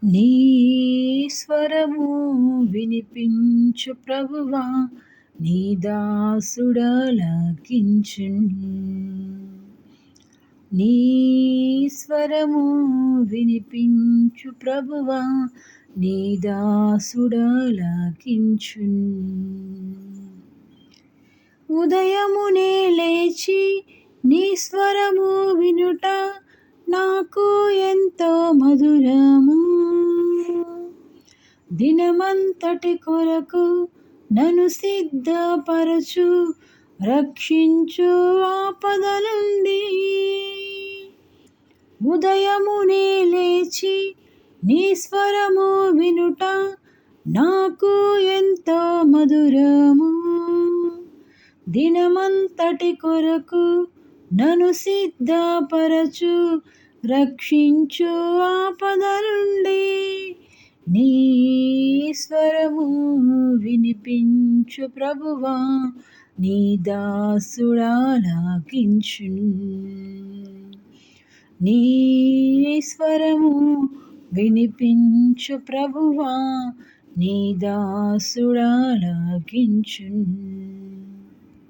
నీ స్వరము వినిపించు ప్రభువా, నీ దాసుడలాకించున్. నీ స్వరము వినిపించు ప్రభువా, నీ దాసుడలాకించున్. ఉదయమునే లేచి నీ స్వరము వినుట నాకు ఎంతో మధురము. దినమంతటి కొరకు నన్ను సిద్ధపరచు, రక్షించు ఆపద నుండి. ఉదయమునే లేచి నీ స్వరము వినుట నాకు ఎంతో మధురము. దినమంతటి కొరకు నన్ను సిద్ధపరచు, రక్షించు ఆపద నుండి. నీ స్వరము వినిపించు ప్రభువా, నీ దాసుడలాకించున్. నీ స్వరము వినిపించు ప్రభువా, నీ దాసుడలాకించున్.